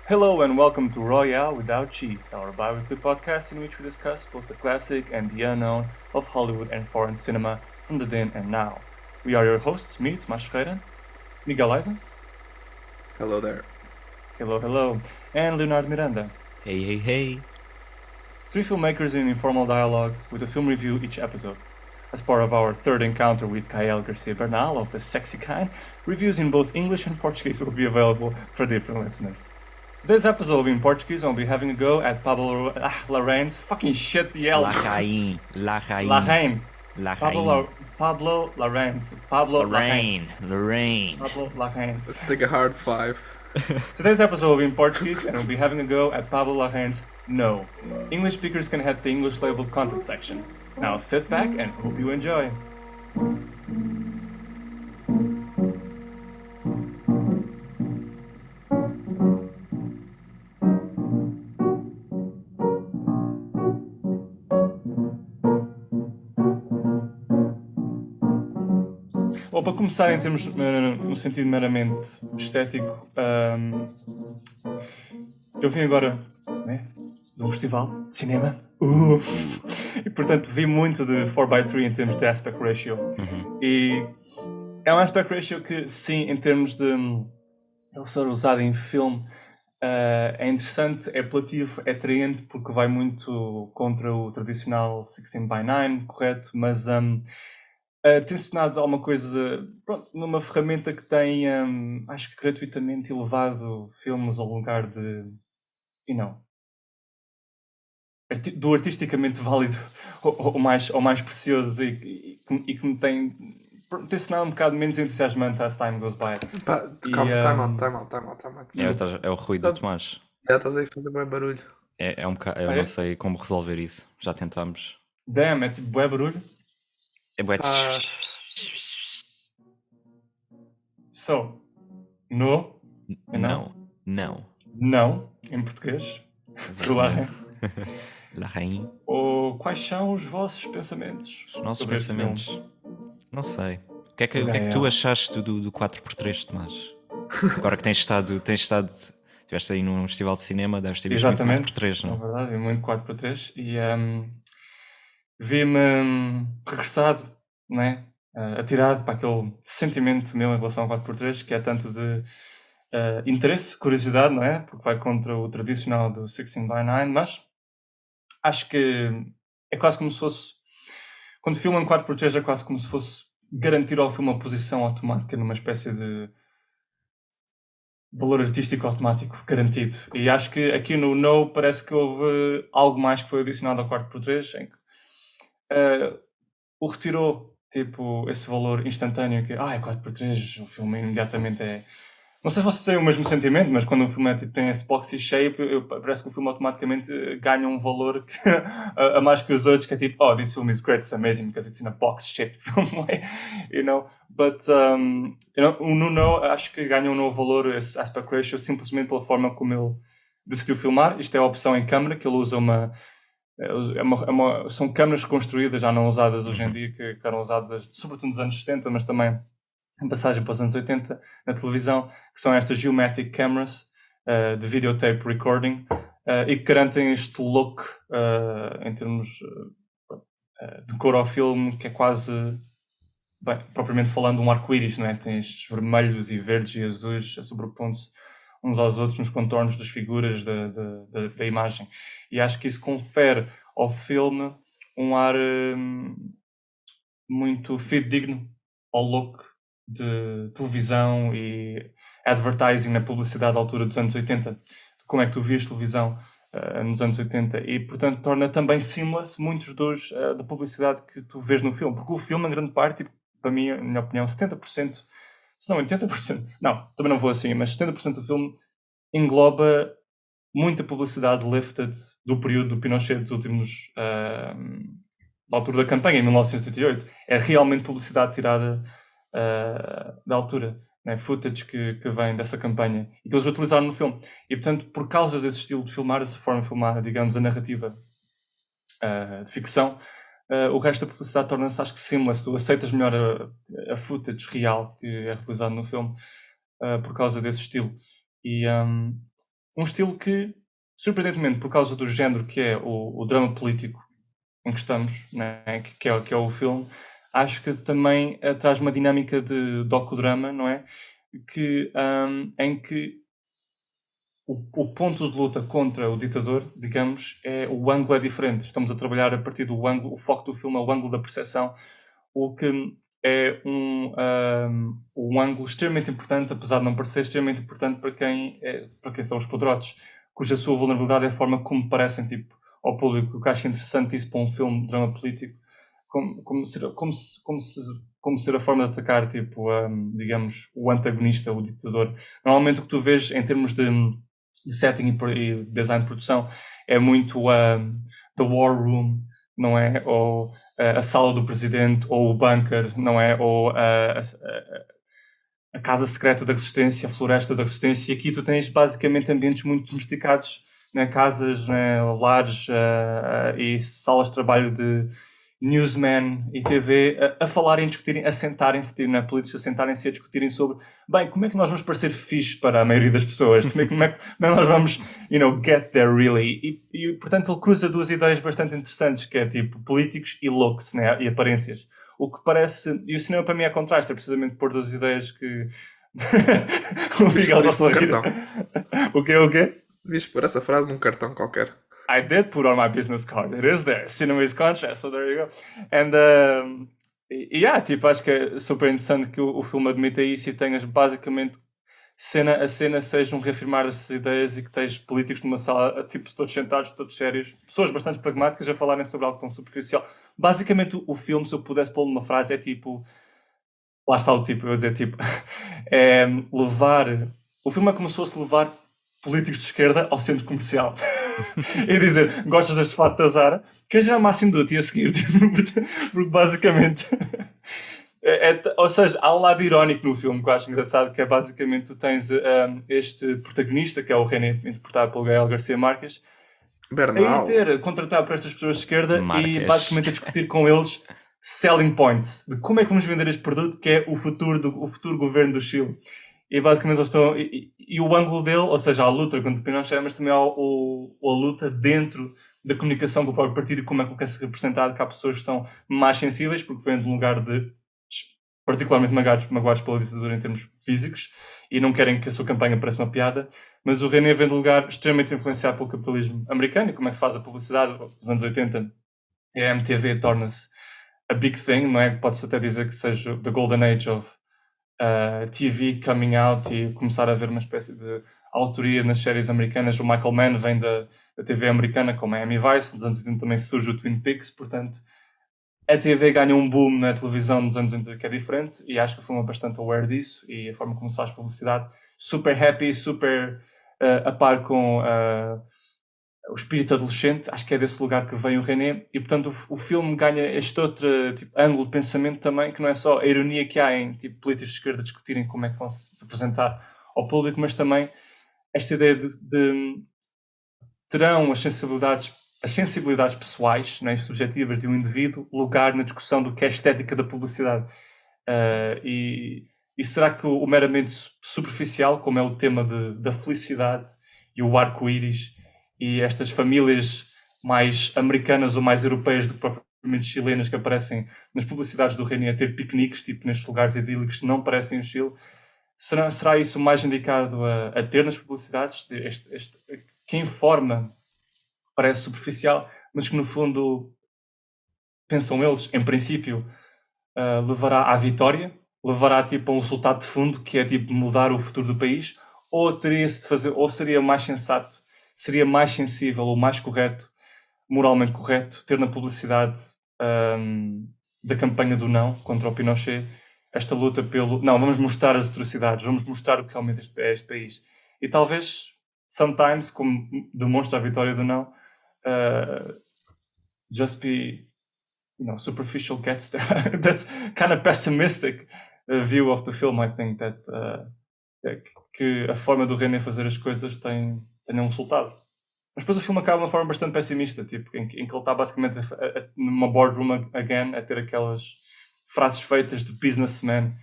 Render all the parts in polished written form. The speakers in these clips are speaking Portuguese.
Hello and welcome to Royale Without Cheese, our bi-weekly podcast in which we discuss both the classic and the unknown of Hollywood and foreign cinema from the then and now. We are your hosts, me, Tomás Ferreira, Miguel Leiden, Hello there. hello, and Leonardo Miranda. Hey. Three filmmakers in informal dialogue with a film review each episode. As part of our third encounter with Kael Garcia Bernal of The Sexy Kind, reviews in both English and Portuguese will be available for different listeners. Today's episode will be in Portuguese. I'll be having a go at Pablo Larraín's fucking shit. The L. Larraín. Pablo Larraín's. Pablo Larraín. Pablo Larraín's. Let's take a hard five. Today's episode will be in Portuguese, and we'll be having a go at Pablo Larraín's No. English speakers can head the English labeled content section. Now sit back and hope you enjoy. Bom, para começar em termos, no sentido meramente estético, eu vim agora, né, de um festival de cinema, e portanto vi muito de 4x3 em termos de aspect ratio, e é um aspect ratio que sim, em termos de ele ser usado em filme, é interessante, é apelativo, é atraente, porque vai muito contra o tradicional 16:9, correto, mas tem se tornado alguma coisa, pronto, numa ferramenta que tem, acho que gratuitamente elevado filmes ao lugar de, do artisticamente válido ou mais precioso e que me tem se tornado um bocado menos entusiasmante as time goes by. Pá, calma, time out. É o ruído do Tomás. Já estás aí a fazer bem barulho. É um bocado, eu não sei como resolver isso. Já tentámos. Damn, é tipo bué barulho. É bué. So, no. Não, em português. Do Larraín. Larraín. Ou quais são os vossos pensamentos? Os nossos sobre este pensamentos. filme? Não sei. O que é que tu achaste do 4x3, Tomás? Agora que tens estado. Estiveste aí num festival de cinema, deves ter visto muito 4x3, não? É verdade, vi muito 4x3 e vi-me regressado, não é? Atirado para aquele sentimento meu em relação ao 4x3, que é tanto de interesse, curiosidade, não é? Porque vai contra o tradicional do 16:9, mas acho que é quase como se fosse, quando filmam em 4x3 é quase como se fosse garantir ao filme uma posição automática numa espécie de valor artístico automático garantido. E acho que aqui no No parece que houve algo mais que foi adicionado ao 4x3 em que o retirou, tipo, esse valor instantâneo que é 4x3, o filme imediatamente é... Não sei se vocês têm o mesmo sentimento, mas quando o filme tem esse boxy shape, parece que o filme automaticamente ganha um valor a mais que os outros, que é tipo, this film is great, it's amazing because it's in a box-shaped film, you know? But, no No, acho que ganha um novo valor, esse aspect ratio, simplesmente pela forma como ele decidiu filmar. Isto é a opção em câmera, que ele usa são câmaras construídas, já não usadas hoje em dia, que eram usadas sobretudo nos anos 70, mas também em passagem para os anos 80 na televisão, que são estas geometric cameras de videotape recording e que garantem este look em termos de cor ao filme, que é quase, bem, propriamente falando, um arco-íris, não é? Tem estes vermelhos e verdes e azuis sobrepondo-se uns aos outros nos contornos das figuras da imagem. E acho que isso confere ao filme um ar muito fidedigno ao look de televisão e advertising na publicidade à altura dos anos 80. Como é que tu vias televisão nos anos 80? E, portanto, torna também seamless muitos da publicidade que tu vês no filme. Porque o filme, em grande parte, tipo, para mim, na minha opinião, 70%, se não 80%, não, também não vou assim, mas 70% do filme engloba muita publicidade lifted do período do Pinochet, dos últimos... da altura da campanha, em 1978. É realmente publicidade tirada da altura, né? Footage que vem dessa campanha e que eles utilizaram no filme. E, portanto, por causa desse estilo de filmar, dessa forma de filmar, digamos, a narrativa de ficção, o resto da publicidade torna-se, acho que, seamless. Tu aceitas melhor a footage real que é realizado no filme por causa desse estilo. E um estilo que, surpreendentemente, por causa do género que é o drama político em que estamos, né, que é o filme, acho que também traz uma dinâmica de docudrama, não é? Em que o ponto de luta contra o ditador, digamos, o ângulo é diferente. Estamos a trabalhar a partir do ângulo, o foco do filme é o ângulo da percepção, o que é um ângulo extremamente importante, apesar de não parecer extremamente importante para quem são os poderosos, cuja sua vulnerabilidade é a forma como parecem ao público. O que acho interessante isso para um filme de drama político, como ser a forma de atacar, digamos, o antagonista, o ditador. Normalmente o que tu vês em termos de setting e design de produção é muito The War Room, não é? Ou a sala do presidente, ou o bunker, não é? Ou a casa secreta da resistência, a floresta da resistência. E aqui tu tens basicamente ambientes muito domesticados, né? Casas, né? Lares e salas de trabalho de newsmen e TV a falarem, discutirem, a sentarem-se, né? Políticos a sentarem-se e a discutirem sobre, bem, como é que nós vamos parecer fixe para a maioria das pessoas? Como é que nós vamos, get there really? E portanto ele cruza duas ideias bastante interessantes, que é tipo políticos e looks, né? E aparências. O que parece, e o cinema para mim é contraste, é precisamente pôr duas ideias que o Miguel já só rir. O quê? Devias pôr essa frase num cartão qualquer. I did put on my business card. It is there. Cinema is contrast. So there you go. And acho que é super interessante que o filme admita isso e tenhas basicamente cena a cena seja um reafirmar essas ideias e que tens políticos numa sala, todos sentados, todos sérios, pessoas bastante pragmáticas a falarem sobre algo tão superficial. Basicamente o filme, se eu pudesse pôr numa frase, é lá está o eu ia dizer é levar, o filme é como se fosse levar políticos de esquerda ao centro comercial e dizer, gostas deste fato da Zara? Queres ir ao máximo do a seguir? Porque basicamente ou seja, há um lado irónico no filme que eu acho engraçado, que é basicamente tu tens este protagonista, que é o René, interpretado pelo Gael Garcia Marques, a contratar para estas pessoas de esquerda e basicamente a discutir com eles selling points, de como é que vamos vender este produto, que é o futuro governo do Chile. E basicamente eles estão... E o ângulo dele, ou seja, a luta contra o Pinochet, mas também há a luta dentro da comunicação com o próprio partido e como é que ele quer ser representado, que há pessoas que são mais sensíveis, porque vêm de um lugar de particularmente magoados pela ditadura em termos físicos e não querem que a sua campanha pareça uma piada, mas o René vem de um lugar extremamente influenciado pelo capitalismo americano e como é que se faz a publicidade nos anos 80. E a MTV torna-se a big thing, não é? Pode-se até dizer que seja the golden age of TV coming out e começar a haver uma espécie de autoria nas séries americanas. O Michael Mann vem da TV americana, como a Miami Vice. Nos anos 80 também surge o Twin Peaks, portanto a TV ganha um boom na televisão nos anos 80 que é diferente e acho que o filme é bastante aware disso e a forma como se faz publicidade, super happy, super a par com o espírito adolescente. Acho que é desse lugar que vem o René e portanto o filme ganha este outro ângulo de pensamento também, que não é só a ironia que há em políticos de esquerda discutirem como é que vão se apresentar ao público, mas também esta ideia de terão as sensibilidades pessoais, né, subjetivas de um indivíduo, lugar na discussão do que é a estética da publicidade. E será que o meramente superficial, como é o tema da felicidade e o arco-íris e estas famílias mais americanas ou mais europeias do que propriamente chilenas que aparecem nas publicidades do René a ter piqueniques, nestes lugares idílicos que não parecem o Chile, será isso mais indicado a ter nas publicidades? Que informa parece superficial, mas que no fundo, pensam eles, em princípio, levará à vitória, levará a um resultado de fundo, que é mudar o futuro do país, ou teria-se de fazer, ou seria mais sensato, seria mais sensível ou mais correto, moralmente correto, ter na publicidade da campanha do não contra o Pinochet esta luta pelo não, vamos mostrar as atrocidades, vamos mostrar o que realmente é este país. E talvez, sometimes, como demonstra a vitória do não, just be, superficial gets there. That's kind of pessimistic view of the film. I think that que a forma do René fazer as coisas tem um resultado. Mas depois o filme acaba de uma forma bastante pessimista, em que ele está basicamente numa boardroom again, a ter aquelas frases feitas de businessman.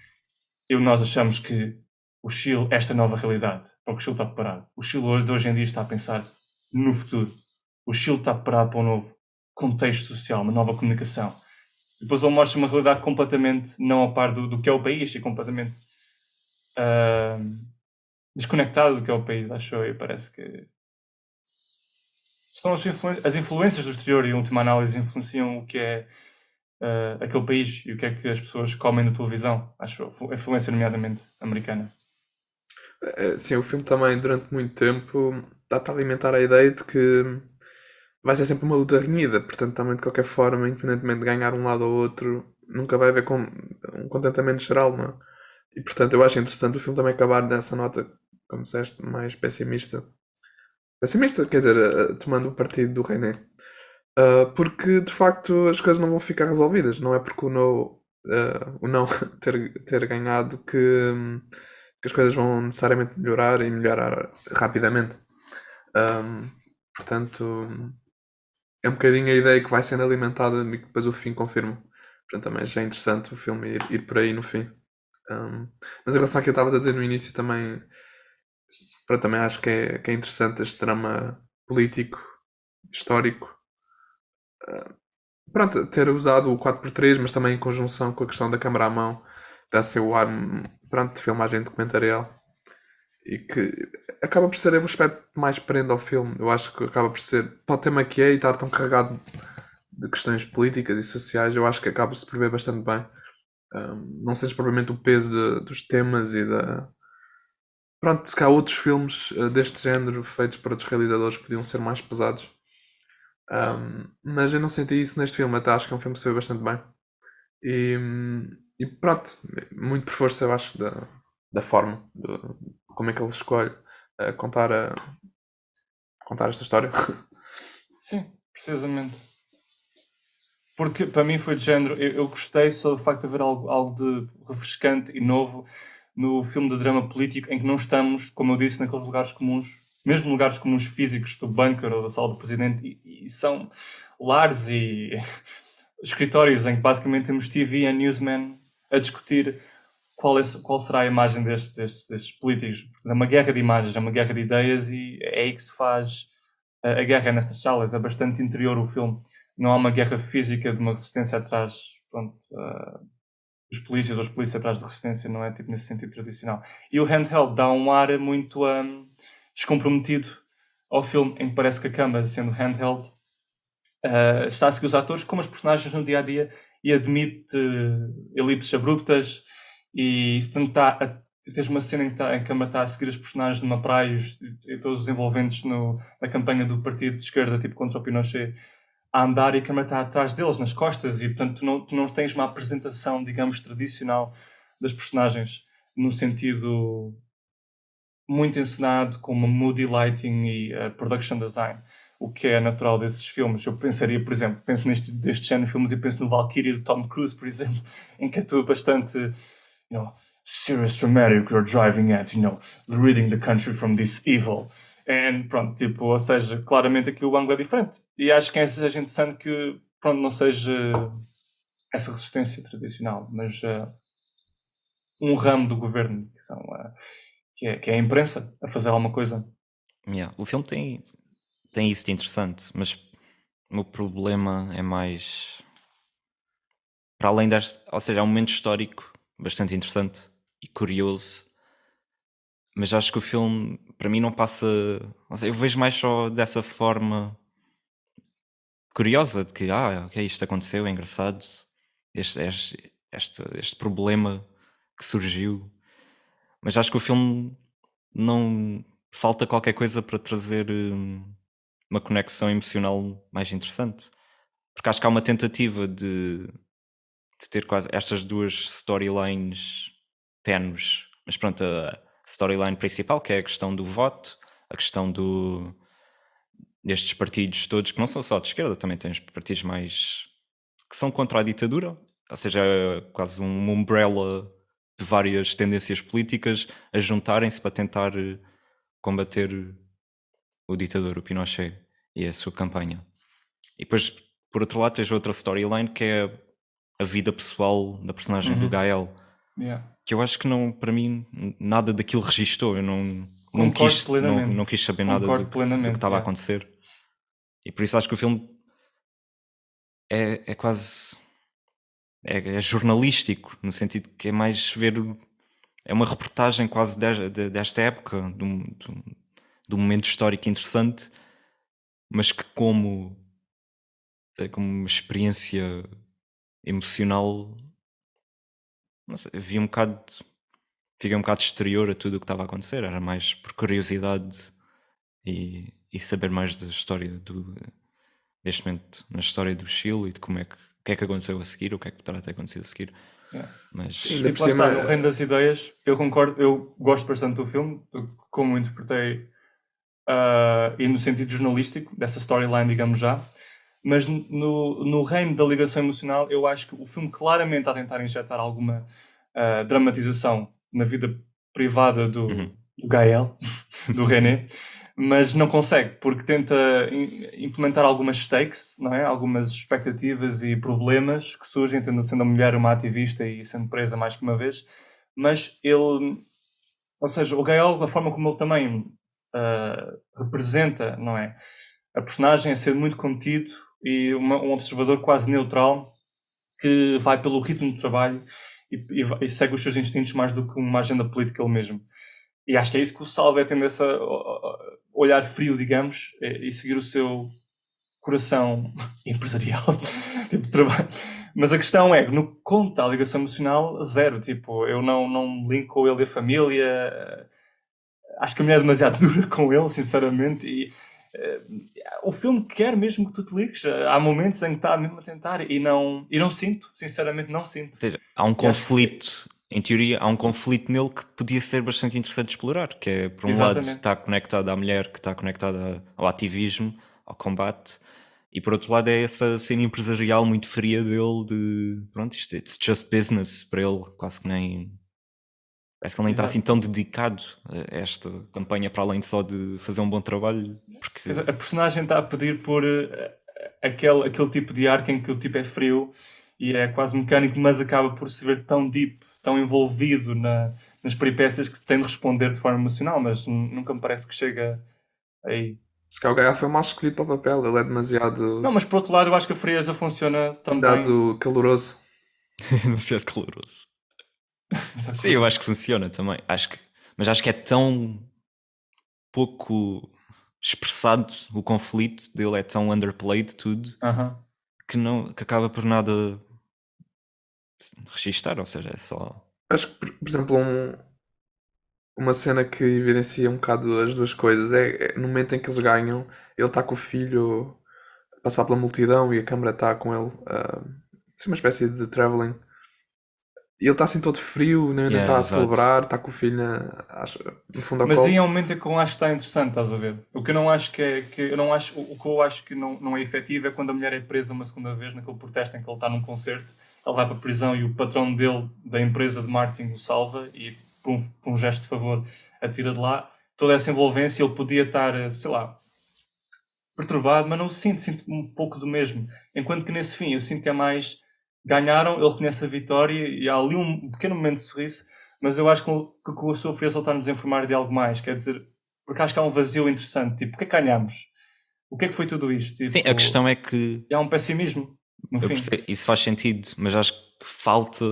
E nós achamos que o Chile esta nova realidade, para o que o Chile está preparado. O Chile de hoje em dia está a pensar no futuro. O Chile está preparado para um novo contexto social, uma nova comunicação. Depois ele mostra uma realidade completamente não a par do que é o país e completamente desconectado do que é o país, acho eu. E parece que são as influências do exterior e, em última análise, influenciam o que é aquele país e o que é que as pessoas comem na televisão. Acho a influência, nomeadamente, americana. Sim, o filme também, durante muito tempo, dá-te a alimentar a ideia de que vai ser sempre uma luta renhida, portanto, também de qualquer forma, independentemente de ganhar um lado ou outro, nunca vai haver um contentamento geral, não é? E portanto, eu acho interessante o filme também acabar nessa nota, como disseste, mais pessimista. Pessimista, quer dizer, tomando o partido do René. Porque de facto as coisas não vão ficar resolvidas, não é porque o não ter ganhado que as coisas vão necessariamente melhorar e melhorar rapidamente. Portanto, é um bocadinho a ideia que vai sendo alimentada e que depois o fim confirma. Portanto, também já é interessante o filme ir por aí no fim. Mas em relação àquilo que estavas a dizer no início, também, pronto, também acho que é interessante este drama político, histórico. Pronto, ter usado o 4x3, mas também em conjunção com a questão da câmara à mão, dá-se o ar, pronto, de filmagem documentarial. E que acaba por ser o aspecto que mais prende ao filme. Eu acho que acaba por ser, para o tema que é e estar tão carregado de questões políticas e sociais, eu acho que acaba-se por ver bastante bem. Não sentes propriamente o peso dos temas e da. Pronto, se cá outros filmes deste género feitos por outros realizadores podiam ser mais pesados. Mas eu não senti isso neste filme, até acho que é um filme que se vê bastante bem. E pronto, muito por força, eu acho, da forma, como é que ele escolhe contar esta história. Sim, precisamente. Porque para mim foi de género, eu gostei só do facto de haver algo de refrescante e novo no filme de drama político, em que não estamos, como eu disse, naqueles lugares comuns, mesmo lugares comuns físicos do bunker ou da sala do presidente, e são lares e escritórios em que basicamente temos TV e newsmen a discutir qual será a imagem destes políticos. É uma guerra de imagens, é uma guerra de ideias, e é aí que se faz a guerra nestas salas. É bastante interior o filme. Não há uma guerra física de uma resistência atrás, pronto, dos polícias ou os polícias atrás da resistência, não é tipo nesse sentido tradicional. E o handheld dá um ar muito descomprometido ao filme, em que parece que a câmara, sendo handheld, está a seguir os atores como os personagens no dia-a-dia e admite elipses abruptas, e portanto tens uma cena em que a câmara está a seguir os personagens numa praia e todos os envolventes na campanha do partido de esquerda, tipo contra o Pinochet, a andar, e a câmara está atrás deles, nas costas, e portanto tu não tens uma apresentação, digamos, tradicional das personagens, no sentido muito encenado, com uma moody lighting e production design, o que é natural desses filmes. Eu pensaria, por exemplo, penso deste género de filmes e penso no Valkyrie do Tom Cruise, por exemplo, em que é tudo bastante, serious dramatic, you're driving at, leading the country from this evil. E pronto, tipo, ou seja, claramente aqui o ângulo é diferente. E acho que seja interessante que, pronto, não seja essa resistência tradicional, mas um ramo do governo, que é a imprensa, a fazer alguma coisa. O filme tem isso de interessante, mas o meu problema é mais para além ou seja, é um momento histórico bastante interessante e curioso, mas acho que o filme para mim não passa, não sei, eu vejo mais só dessa forma curiosa de que ok, isto aconteceu, é engraçado, este problema que surgiu, mas acho que o filme não falta qualquer coisa para trazer uma conexão emocional mais interessante, porque acho que há uma tentativa de ter quase estas duas storylines tenues, mas pronto, a storyline principal, que é a questão do voto, a questão destes partidos todos, que não são só de esquerda, também tens partidos mais que são contra a ditadura, ou seja, é quase uma umbrella de várias tendências políticas a juntarem-se para tentar combater o ditador, o Pinochet, e a sua campanha. E depois, por outro lado, tens outra storyline que é a vida pessoal da personagem do Gael. Yeah. que eu acho que não, para mim, nada daquilo registou. Eu não Concordo quis, plenamente. não quis saber nada Concordo do que plenamente, estava a yeah. acontecer. E por isso acho que o filme é quase. É jornalístico, no sentido que é mais ver. É uma reportagem quase desta época, de um momento histórico interessante, mas que como uma experiência emocional, não sei, fiquei um bocado exterior a tudo o que estava a acontecer. Era mais por curiosidade e saber mais da história deste momento, na história do Chile e de o que é que aconteceu a seguir, o que é que terá até acontecido a seguir. Yeah. Mas Sim, ainda por Tipo, lá está, cima. no Reino das Ideias, eu concordo, eu gosto bastante do filme, como interpretei, e no sentido jornalístico, dessa storyline, digamos já, mas no reino da ligação emocional, eu acho que o filme claramente está a tentar injetar alguma dramatização na vida privada do Gael, do René, mas não consegue, porque tenta implementar algumas stakes, não é? Algumas expectativas e problemas que surgem, tendo sendo a mulher uma ativista e sendo presa mais que uma vez, mas ele, ou seja, o Gael, a forma como ele também representa, não é? A personagem é ser muito contido e um observador quase neutral que vai pelo ritmo do trabalho e segue os seus instintos mais do que uma agenda política ele mesmo. E acho que é isso que o salva, é tender a olhar frio, digamos, e seguir o seu coração empresarial, tipo de trabalho. Mas a questão é, no conto da ligação emocional, zero. Tipo, eu não me linko com ele e a família. Acho que a mulher é demasiado dura com ele, sinceramente. E o filme quer mesmo que tu te ligues. Há momentos em que está mesmo a tentar e não sinto, sinceramente não sinto. ou seja, há um conflito, em teoria, há um conflito nele que podia ser bastante interessante de explorar, que é, por um lado, Exatamente. está conectado à mulher, que está conectada ao ativismo, ao combate, e por outro lado é essa cena empresarial muito fria dele de, pronto, isto it's just business para ele, quase que nem... Parece que ele nem está Exato. assim tão dedicado a esta campanha para além de só de fazer um bom trabalho, porque... Quer dizer, a personagem está a pedir por aquele tipo de arco em que o tipo é frio e é quase mecânico, mas acaba por se ver tão deep, tão envolvido nas peripécias que tem de responder de forma emocional, mas nunca me parece que chega aí. Se calhar o Gaia foi mal escolhido para o papel, ele é demasiado, Não, mas por outro lado eu acho que a frieza funciona também. demasiado caloroso. demasiado caloroso. Sim, eu acho que funciona também. Mas acho que é tão pouco expressado o conflito dele, é tão underplayed tudo, Aham. que acaba por nada registar, ou seja, é só... Acho que, por exemplo, uma cena que evidencia um bocado as duas coisas é no momento em que eles ganham, ele está com o filho a passar pela multidão e a câmera está com ele, assim, uma espécie de travelling. E ele está assim todo frio, nem Yeah, está a exato. celebrar, está com o filho no fundo ao Mas colo. aí é um momento em que eu acho que está interessante, estás a ver? O que eu não acho o que eu acho que não é efetivo é quando a mulher é presa uma segunda vez naquele protesto em que ele está num concerto, ele vai para a prisão e o patrão dele, da empresa de marketing, o salva e por um gesto de favor atira de lá. Toda essa envolvência, ele podia estar, sei lá, perturbado, mas não sinto um pouco do mesmo. Enquanto que nesse fim eu sinto que é mais ganharam, ele reconhece a vitória e há ali um pequeno momento de sorriso, mas eu acho que com a sua frieza ele está-nos a informar de algo mais, quer dizer, porque acho que há um vazio interessante, tipo, o que é que ganhamos? O que é que foi tudo isto? Tipo, Sim, a questão é que há um pessimismo, no eu fim. percebo, isso faz sentido, mas acho que falta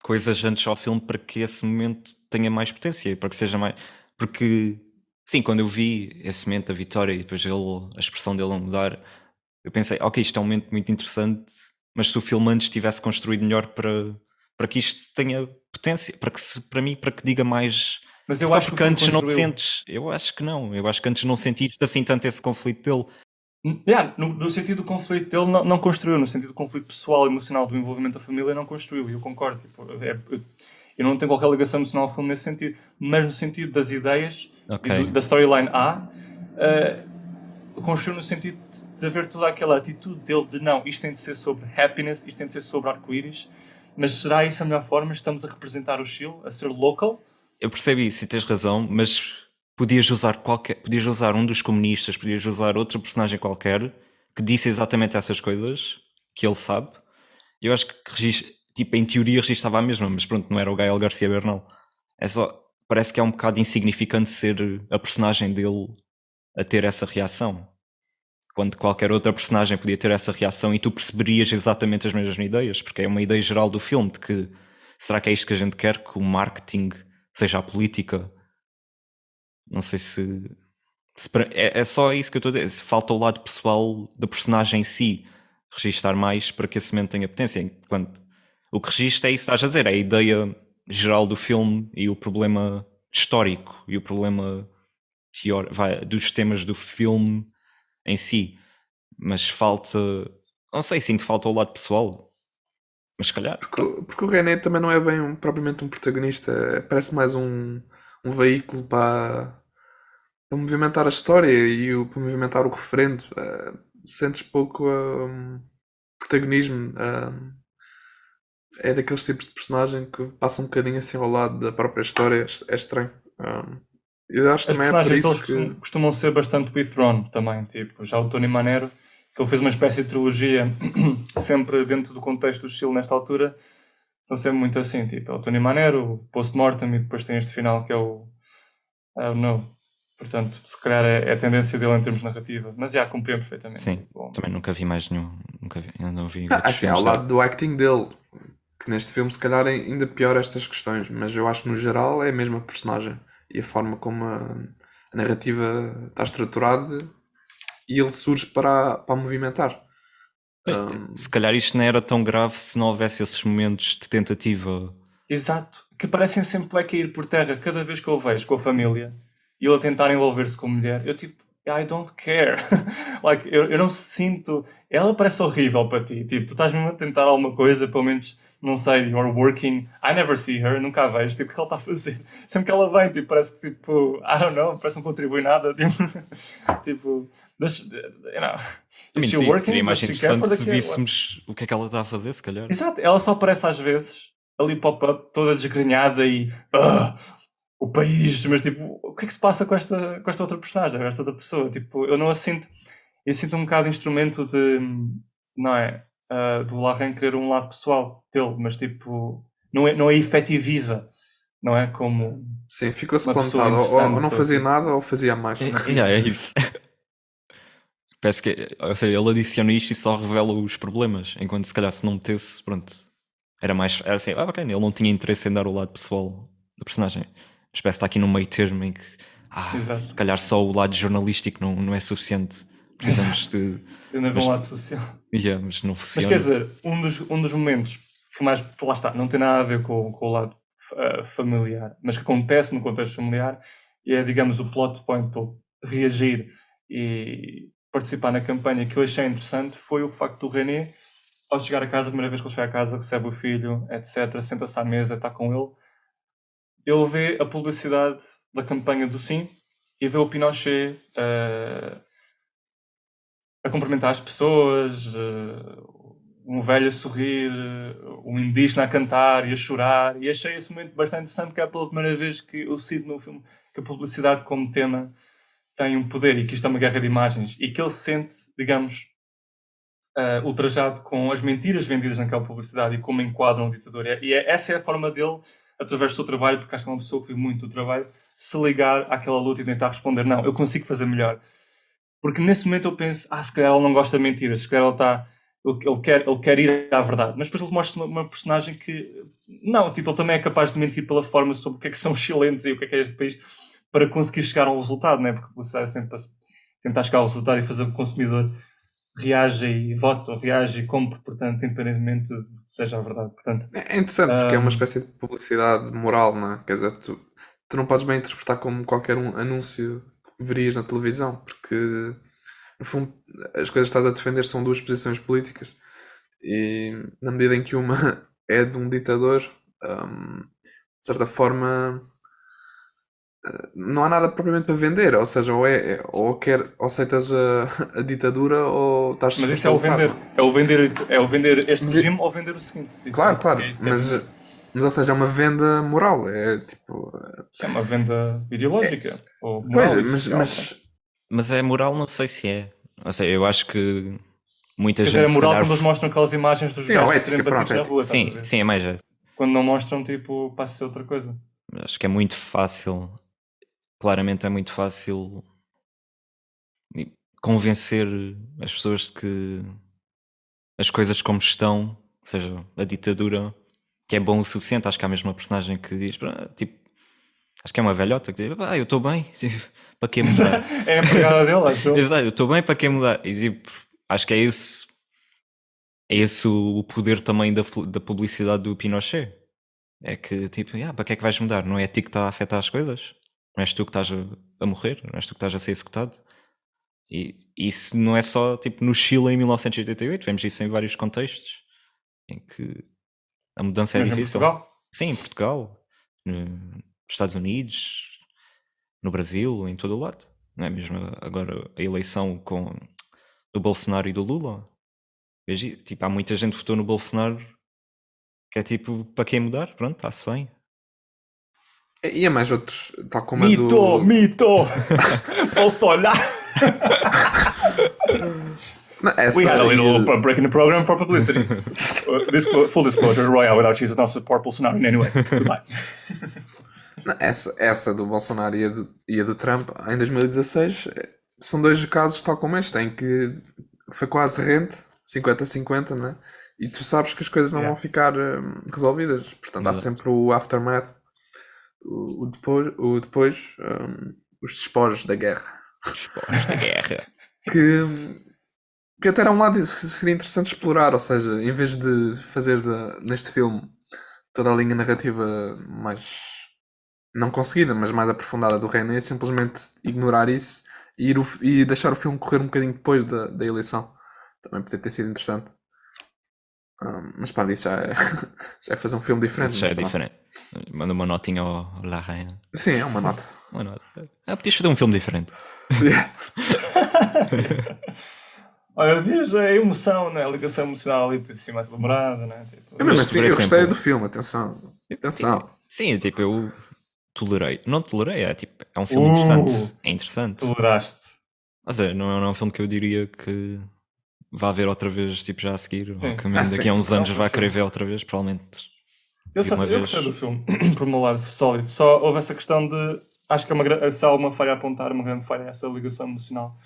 coisas antes ao filme para que esse momento tenha mais potência, para que seja mais... Porque, sim, quando eu vi esse momento da vitória e depois a expressão dele a mudar, eu pensei, ok, isto é um momento muito interessante, mas se o filme antes tivesse construído melhor para que isto tenha potência, para mim, para que diga mais... Mas eu Só acho que o porque filme antes não construiu. sentes, eu acho que não, eu acho que antes não sentiste assim tanto esse conflito dele. No sentido do conflito dele, não construiu. No sentido do conflito pessoal e emocional do envolvimento da família, não construiu. E eu concordo. Tipo, eu não tenho qualquer ligação emocional ao filme nesse sentido. Mas no sentido das ideias Ok. e da storyline construiu no sentido de haver toda aquela atitude dele de não, isto tem de ser sobre happiness, isto tem de ser sobre arco-íris. Mas será isso a melhor forma? Estamos a representar o Chile, a ser local? Eu percebo isso e tens razão, mas podias usar um dos comunistas, podias usar outro personagem qualquer que disse exatamente essas coisas que ele sabe. Eu acho que tipo, em teoria registava a mesma, mas pronto, não era o Gael Garcia Bernal. É só, parece que é um bocado insignificante ser a personagem dele a ter essa reação. Quando qualquer outra personagem podia ter essa reação e tu perceberias exatamente as mesmas ideias, porque é uma ideia geral do filme de que será que é isto que a gente quer, que o marketing seja a política? Não sei se é só isso que eu estou a dizer. Se falta o lado pessoal da personagem em si registar mais para que esse momento tenha potência. Enquanto o que registra é isso que estás a dizer, é a ideia geral do filme e o problema histórico e o problema dos temas do filme em si. Mas falta, não sei, sinto que falta o lado pessoal, mas se calhar Porque o René também não é bem propriamente um protagonista, parece mais um veículo para movimentar a história e para movimentar o referendo. Sentes pouco protagonismo. É daqueles tipos de personagem que passa um bocadinho assim ao lado da própria história. É estranho. Eu acho que As também é por personagens isso deles que. costumam ser bastante withdrawn também, tipo, já o Tony Manero, que ele fez uma espécie de trilogia sempre dentro do contexto do estilo nesta altura, são sempre muito assim, tipo, é o Tony Manero, o Post-Mortem e depois tem este final que é o No. Portanto, se calhar é a tendência dele em termos de narrativa, mas já compreendo perfeitamente. sim, Bom, também nunca vi mais nenhum, ainda não vi Ah, outros assim, ao filmes lado do acting dele, que neste filme se calhar é ainda pior estas questões, mas eu acho que no geral é a mesma personagem e a forma como a narrativa está estruturada e ele surge para movimentar. Se calhar isto não era tão grave se não houvesse esses momentos de tentativa. exato, que parecem sempre a cair por terra cada vez que eu o vejo com a família e ele a tentar envolver-se com a mulher. Eu tipo, I don't care. Like, eu não sinto. Ela parece horrível para ti. Tipo, tu estás mesmo a tentar alguma coisa, pelo menos, não sei, you're working. I never see her, nunca a vejo. Tipo, o que ela está a fazer? Sempre que ela vem, tipo, parece que, tipo, I don't know, parece que não contribui nada. Tipo, you know. I mean, Is she sim, working? seria mais Does she care for interessante the se kid? víssemos o que é que ela está a fazer, se calhar. Exato, ela só aparece às vezes, ali pop-up, toda desgrenhada e o país, mas tipo, o que é que se passa com esta outra personagem, com esta outra pessoa? Tipo, eu não a sinto, eu sinto um bocado instrumento de, não é, do Larraín querer um lado pessoal dele, mas tipo, não é efetiviza, não é como Sim, ficou-se uma pessoa plantado. Ou não interessante. fazia Tipo, nada ou fazia mais. É isso. Parece que, ou seja, ele adiciona isto e só revela os problemas, enquanto se calhar se não metesse, pronto, era assim, ok, ele não tinha interesse em dar o lado pessoal da personagem. Mas parece que está aqui no meio termo em que, Exato. se calhar só o lado jornalístico não é suficiente. Precisamos de... ainda mas- um lado social. Mas não Mas funciona. quer dizer, um dos momentos que mais, lá está, não tem nada a ver com o lado familiar, mas que acontece no contexto familiar, e é, digamos, o plot point para reagir e participar na campanha, que eu achei interessante, foi o facto do René, ao chegar a casa, a primeira vez que ele chega a casa, recebe o filho, etc., senta-se à mesa, está com ele vê a publicidade da campanha do Sim e vê o Pinochet a cumprimentar as pessoas, um velho a sorrir, um indígena a cantar e a chorar, e achei esse momento bastante interessante, porque é pela primeira vez que eu sinto no filme que a publicidade como tema tem um poder e que isto é uma guerra de imagens e que ele se sente, digamos, ultrajado com as mentiras vendidas naquela publicidade e como enquadram o ditador. Essa é a forma dele, através do seu trabalho, porque acho que é uma pessoa que vive muito do trabalho, se ligar àquela luta e tentar responder, não, eu consigo fazer melhor. Porque nesse momento eu penso, se calhar ele não gosta de mentiras, se calhar ele quer ir à verdade. Mas depois ele mostra uma personagem que, não, tipo, ele também é capaz de mentir pela forma sobre o que é que são os chilenos e o que é este país, para conseguir chegar ao resultado, né? Porque a publicidade é sempre para tentar chegar ao resultado e fazer o consumidor reage e vote, ou reage e compre, portanto, independentemente de que seja a verdade. Portanto, É interessante porque é uma espécie de publicidade moral, não é? Quer dizer, tu não podes bem interpretar como qualquer anúncio que verias na televisão, porque no fundo as coisas que estás a defender são duas posições políticas e na medida em que uma é de um ditador, de certa forma não há nada propriamente para vender, ou seja, ou aceitas a ditadura ou estás mas isso é o vender. É o vender este regime ou vender o seguinte. Tipo, Claro, claro, é isso que é mas, vender. mas ou seja, é uma venda moral, é tipo. Isso é uma venda ideológica. Ou moral Pois, e social. mas Mas é moral, não sei se é. Ou seja, eu acho que muita Quer dizer, é gente se moral calhar... quando eles mostram aquelas imagens dos Sim, gajos ou a serem ética, batidos pronto, na rua, estás a Sim, ver? sim, é mais... Quando não mostram, tipo, passa a ser outra coisa. Acho que é muito fácil, claramente é muito fácil convencer as pessoas de que as coisas como estão, ou seja, a ditadura, que é bom o suficiente. Acho que há mesmo uma personagem que diz, tipo, acho que é uma velhota que diz, eu estou bem, tipo, para que mudar? É a empregada dele, achou? Exato, eu estou bem, para que mudar? E tipo, acho que é esse o poder também da publicidade do Pinochet. É que tipo, para que é que vais mudar? Não é a ti que está a afetar as coisas? Não és tu que estás a morrer? Não és tu que estás a ser executado? E isso não é só tipo no Chile em 1988, vemos isso em vários contextos em que a mudança é Mesmo em difícil. Portugal. Sim, em Portugal, nos Estados Unidos, no Brasil, em todo o lado. Não é mesmo agora a eleição do Bolsonaro e do Lula? Veja, tipo, há muita gente que votou no Bolsonaro que é tipo, para quem mudar? Pronto, está-se bem. E há mais outros, tal como a Mito! do... Mito! Posso olhar? Não, essa We had a little e- break in the program for publicity. Full disclosure, Royal Without Cheese does not support Bolsonaro in any way. Goodbye. não, essa do Bolsonaro e a do Trump em 2016 são dois casos tal como este, em que foi quase rente, 50-50, né? E tu sabes que as coisas não vão ficar resolvidas. Portanto, há Exato. sempre o aftermath, o depois, os despojos da guerra. Esportes de guerra. Que até era um lado que seria interessante explorar, ou seja, em vez de fazeres neste filme toda a linha narrativa mais não conseguida, mas mais aprofundada do René, simplesmente ignorar isso e deixar o filme correr um bocadinho depois da eleição. Também poderia ter sido interessante. Mas para isso já é fazer um filme diferente. Isso já é mas pronto. diferente. Manda uma notinha ao La Reine. Sim, é uma nota. Uma nota. Podias fazer um filme diferente. Olha, vês a emoção, né? A ligação emocional ali podia ser mais elaborada, né? Tipo, Eu mesmo Mas, assim, por eu gostei exemplo- do filme, atenção. Atenção. Sim, tipo, eu tolerei. Não tolerei, é um filme interessante. É interessante. toleraste. Ou seja, não é um filme que eu diria que vá ver outra vez, tipo, já a seguir. Sim. Ou que mesmo daqui sim. a uns anos Não, vai sim. querer ver outra vez, provavelmente. Eu vi uma gostei do vez. filme, por meu lado, sólido. Só houve essa questão de. Acho que se há uma falha a apontar, uma grande falha, essa ligação emocional.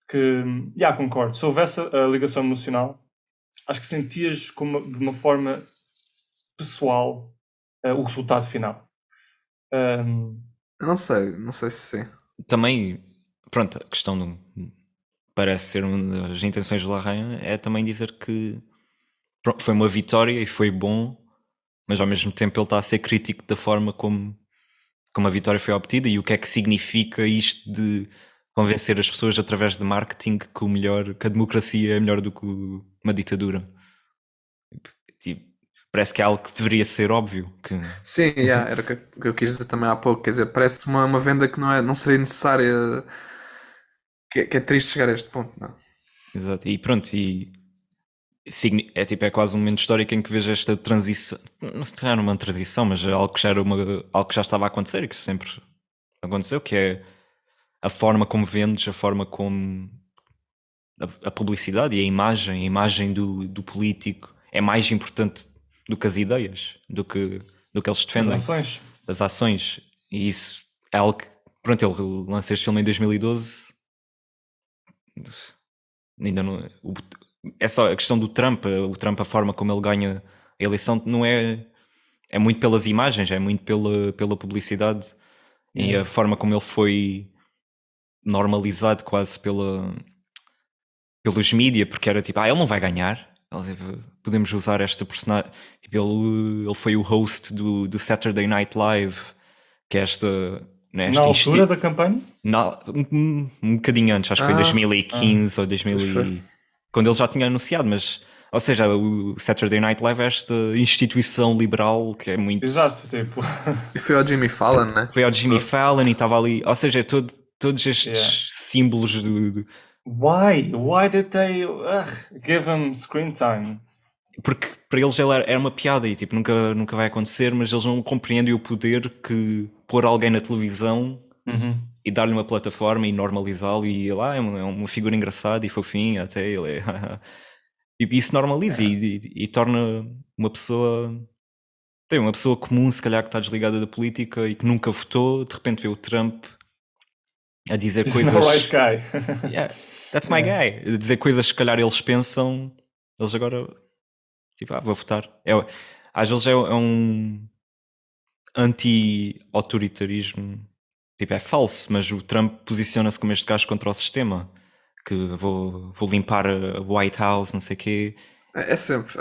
Que. Concordo. Se houvesse a ligação emocional, acho que sentias de uma forma pessoal o resultado final. Eu não sei se sim. Também, pronto, a questão parece ser uma das intenções do Larraín é também dizer que pronto, foi uma vitória e foi bom, mas ao mesmo tempo ele está a ser crítico da forma como a vitória foi obtida e o que é que significa isto de convencer as pessoas através de marketing que a democracia é melhor do que uma ditadura. Tipo, parece que é algo que deveria ser óbvio. Sim, era o que eu quis dizer também há pouco. Quer dizer, parece uma venda que não seria necessária. Que é triste chegar a este ponto, não? Exato. E pronto, é quase um momento histórico em que vejo esta transição, não se calhar uma transição, mas é algo que algo que já estava a acontecer e que sempre aconteceu, que é a forma como vendes, a forma como a publicidade e a imagem do político é mais importante do que as ideias, do que eles defendem, As ações. das ações. E isso é algo que, pronto, ele lança este filme em 2012. Ainda não. É só a questão do Trump, a forma como ele ganha a eleição não é muito pelas imagens, é muito pela publicidade e a forma como ele foi normalizado quase pelos mídia, porque era tipo, ele não vai ganhar, podemos usar esta personagem, tipo, ele foi o host do Saturday Night Live, que é esta... Né, Na altura da campanha? Um bocadinho antes, acho que foi 2015 ou 2000 quando ele já tinha anunciado, mas ou seja, o Saturday Night Live é esta instituição liberal que é muito... Exato, tipo... E foi ao Jimmy Fallon, né? Foi ao Jimmy Fallon e estava ali, ou seja, todos estes símbolos Why did they give him screen time? Porque para eles era uma piada e tipo, nunca vai acontecer, mas eles não compreendem o poder que pôr alguém na televisão e dar-lhe uma plataforma e normalizá-lo e ele é uma figura engraçada e fofinha até ele é e isso normaliza e torna uma pessoa uma pessoa comum, se calhar, que está desligada da política e que nunca votou, de repente vê o Trump a dizer He's coisas the right guy. yeah, that's my guy, a dizer coisas que se calhar eles pensam, eles agora tipo, vou votar. Às vezes é um anti-autoritarismo, tipo, é falso, mas o Trump posiciona-se como este gajo contra o sistema, que vou limpar a White House, não sei o quê. É sempre.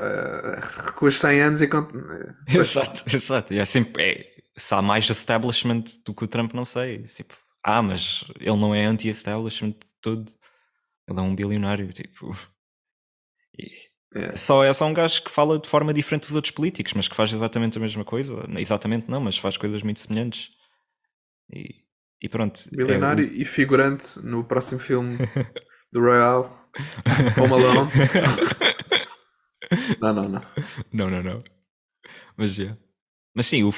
Recuas 100 anos e. Pois, Exato. E é sempre, se há mais establishment do que o Trump, não sei. Tipo, mas ele não é anti-establishment de todo. Ele é um bilionário, tipo. É só um gajo que fala de forma diferente dos outros políticos, mas que faz exatamente a mesma coisa. Exatamente não, mas faz coisas muito semelhantes. E pronto. bilionário e figurante no próximo filme do Royal Home Alone. Não. Mas sim, o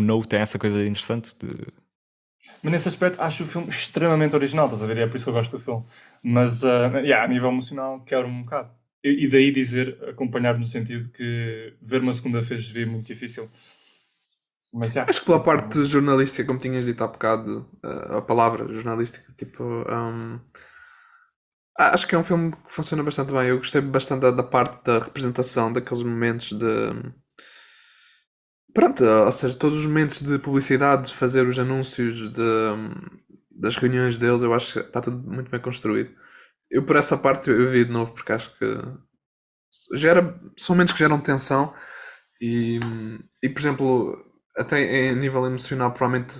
No tem essa coisa interessante de... Mas nesse aspecto acho o filme extremamente original, estás a ver? E é por isso que eu gosto do filme. Mas a nível emocional quero um bocado. E daí dizer, acompanhar no sentido que ver uma segunda vez seria muito difícil. Mas, Acho que pela parte jornalística, como tinhas dito há bocado, a palavra jornalística, tipo, acho que é um filme que funciona bastante bem. Eu gostei bastante da parte da representação daqueles momentos de. Pronto, ou seja, todos os momentos de publicidade, de fazer os anúncios das reuniões deles, eu acho que está tudo muito bem construído. Eu, por essa parte, eu vi de novo, porque acho que são momentos que geram tensão e, por exemplo, até em nível emocional, provavelmente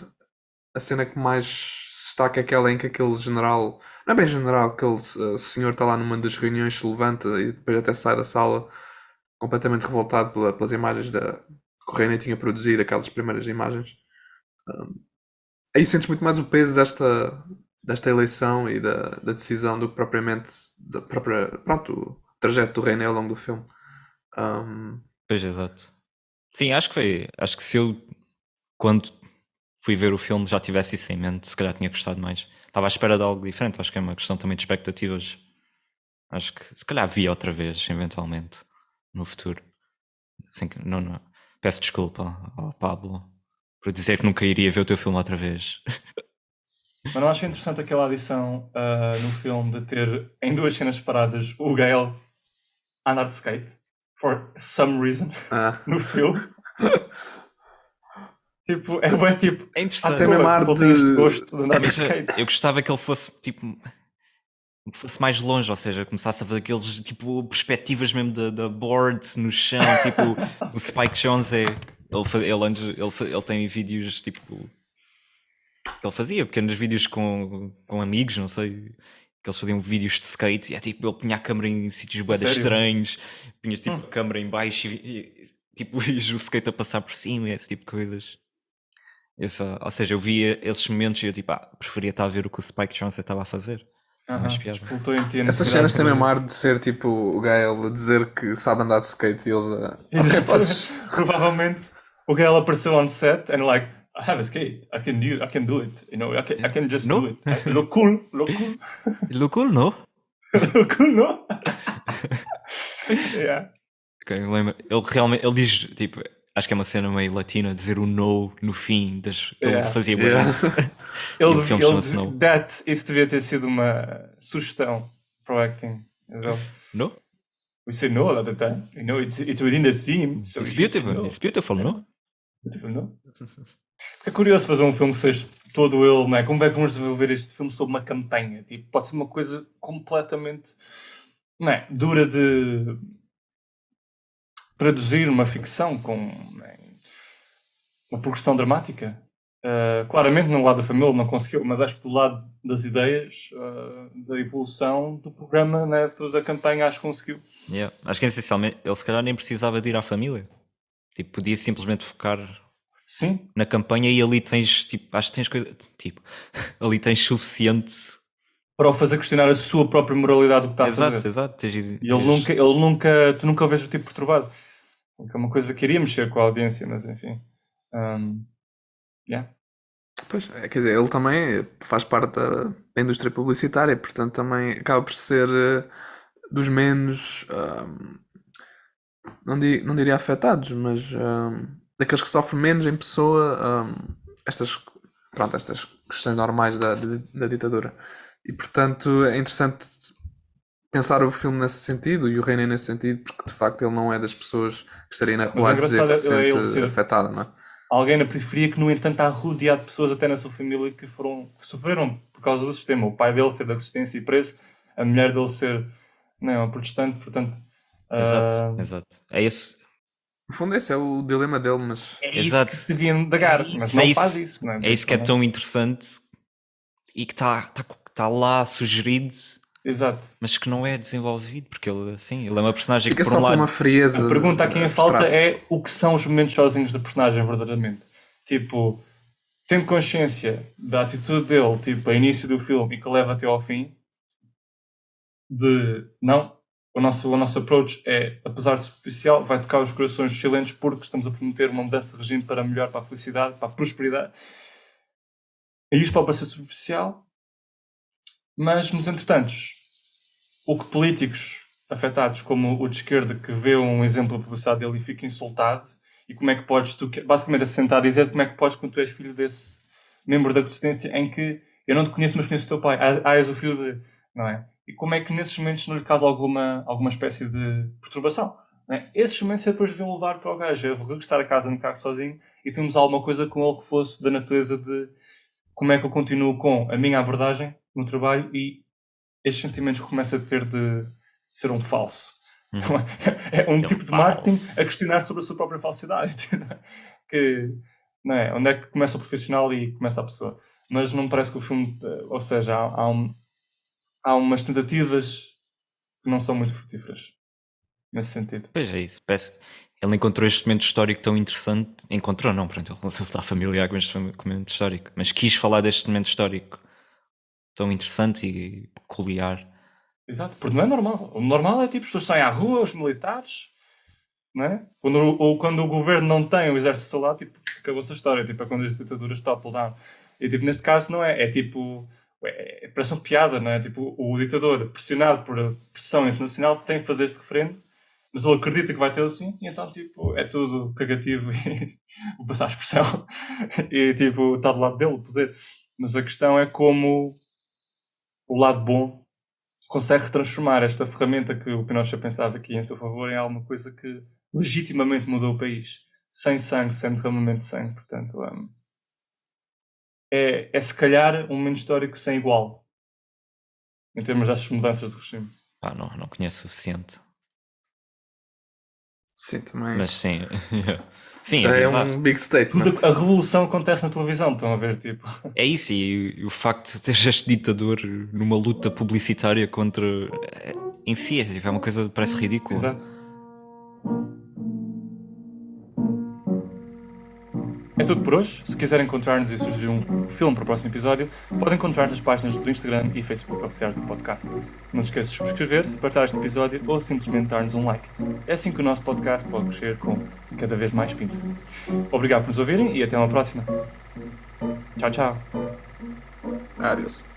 a cena que mais se destaca é aquela em que aquele general, não é bem general, aquele senhor está lá numa das reuniões, se levanta e depois até sai da sala completamente revoltado pelas imagens que o Reina tinha produzido, aquelas primeiras imagens. Aí sentes muito mais o peso desta eleição e da decisão do que propriamente o trajeto do Reina ao longo do filme. Pois, exato. Sim, acho que se eu, quando fui ver o filme, já tivesse isso em mente, se calhar tinha gostado mais. Estava à espera de algo diferente, acho que é uma questão também de expectativas. Acho que se calhar via outra vez, eventualmente, no futuro. Assim que, não. Peço desculpa ao Pablo por dizer que nunca iria ver o teu filme outra vez. Mas não acho interessante aquela adição no filme de ter em duas cenas separadas o Gale a andar de skate, for some reason, no filme. Tipo, É interessante. Até mesmo ele tem este gosto de andar de skate. Eu gostava que ele fosse tipo fosse mais longe, ou seja, começasse a ver aqueles tipo perspectivas mesmo da board no chão, tipo o Spike Jonze ele tem vídeos tipo ele fazia pequenos vídeos com amigos, não sei, que eles faziam vídeos de skate e tipo ele punha a câmera em sítios bué estranhos, punha tipo a câmera em baixo e tipo o skate a passar por cima, esse tipo de coisas. Ou seja, eu via esses momentos e eu tipo, preferia estar a ver o que o Spike Jonze estava a fazer. Essas cenas têm mesmo ar de ser tipo o Gale a dizer que sabe andar de skate e eles Provavelmente o Gale apareceu on set and like, I have a skate, I can do it, you know, I can just do it. Look cool. Look cool, no? Look cool, no? Yeah. Okay, ele diz, tipo, acho que é uma cena meio latina, dizer o no no fim ele fazia bem isso. Isso devia ter sido uma sugestão para o acting. No? We say no all the time. You know, it's within the theme. So it's beautiful. It's beautiful, no? Beautiful, no? É curioso fazer um filme que seja todo ele, não é? Como é que vamos desenvolver este filme sob uma campanha? Tipo, pode ser uma coisa completamente, não é? Dura de traduzir uma ficção com uma progressão dramática. Claramente no lado da família não conseguiu, mas acho que do lado das ideias, da evolução do programa, né, da campanha, acho que conseguiu. Yeah. Acho que essencialmente ele se calhar nem precisava de ir à família. Tipo, podia simplesmente focar na campanha e ali tens, tipo, acho que tens coisa, tipo, ali tens suficiente para o fazer questionar a sua própria moralidade do que está a fazer. Exato. E tu nunca o vês o tipo perturbado. É uma coisa que iria mexer com a audiência, mas enfim. Pois, quer dizer, ele também faz parte da indústria publicitária, portanto também acaba por ser dos menos, não diria afetados, mas daqueles que sofrem menos em pessoa estas, pronto, estas questões normais da ditadura. E portanto é interessante pensar o filme nesse sentido e o Reino nesse sentido, porque de facto ele não é das pessoas que estaria na Mas rua o a dizer que se engraçado é ele sente ser afetado, não é? alguém na periferia que, no entanto, está rodeado de pessoas até na sua família que sofreram por causa do sistema. O pai dele ser da resistência e preso, a mulher dele ser uma protestante, portanto... Exato. É isso. No fundo esse é o dilema dele, mas É isso Exato. que se devia indagar, mas não faz isso. Não é? É isso que é tão interessante e que está lá sugerido, Exato. mas que não é desenvolvido, porque ele é uma personagem fica que, por só um por lado, uma frieza A pergunta aqui em falta abstrata. é o que são os momentos sozinhos da personagem, verdadeiramente. Tipo, tendo consciência da atitude dele, tipo, a início do filme e que leva até ao fim, de não, o nosso approach é, apesar de superficial, vai tocar os corações dos chilenos porque estamos a prometer uma mudança de regime para melhor, para a felicidade, para a prosperidade. E isto pode parecer superficial, mas nos entretantos, o que políticos afetados, como o de esquerda, que vê um exemplo da publicidade dele e fica insultado, e como é que podes tu, basicamente a sentar a dizer como é que podes, quando tu és filho desse membro da resistência, em que eu não te conheço, mas conheço o teu pai, és o filho de, não é? E como é que nesses momentos não lhe causa alguma espécie de perturbação? Não é? Esses momentos depois deviam levar para o gajo a regressar a casa no carro sozinho e temos alguma coisa com ele que fosse da natureza de como é que eu continuo com a minha abordagem no trabalho e estes sentimentos que começa a ter de ser um falso. Então, é um tipo de marketing a questionar sobre a sua própria falsidade. Que, não é? Onde é que começa o profissional e começa a pessoa? Mas não me parece que o filme... Ou seja, há umas tentativas que não são muito frutíferas. Nesse sentido. Pois é isso. Ele encontrou este momento histórico tão interessante. Encontrou, não, pronto, ele está familiar com este momento histórico, mas quis falar deste momento histórico tão interessante e peculiar. Exato, porque não é normal. O normal é tipo, as pessoas saem à rua, os militares, não é? Quando o governo não tem o exército ao seu lado, tipo, acabou-se a história. Tipo, é quando as ditaduras topam down. E tipo, neste caso não é. É tipo, parece uma piada, não é? Tipo, o ditador, pressionado por pressão internacional, tem de fazer este referendo, mas ele acredita que vai ter assim, e então, tipo, é tudo cagativo e vou passar a expressão. E tipo, está do lado dele o poder. Mas a questão é como o lado bom consegue transformar esta ferramenta que o Pinochet pensava que ia em seu favor em alguma coisa que legitimamente mudou o país. Sem sangue, sem derramamento de sangue. Portanto, é se calhar um momento histórico sem igual. Em termos destas mudanças de regime. Não conheço o suficiente. Sim, também. Mas sim. Sim, Já é bizarro. um big statement. A revolução acontece na televisão, estão a ver, tipo. É isso, e o facto de ter este ditador numa luta publicitária contra. Em si, é uma coisa que parece ridícula. Exato. É tudo por hoje. Se quiserem encontrar-nos e sugerir um filme para o próximo episódio, podem encontrar nas páginas do Instagram e Facebook oficiais do podcast. Não se esqueçam de subscrever, partilhar este episódio ou simplesmente dar-nos um like. É assim que o nosso podcast pode crescer com cada vez mais pinto. Obrigado por nos ouvirem e até uma próxima. Tchau, tchau. Adeus.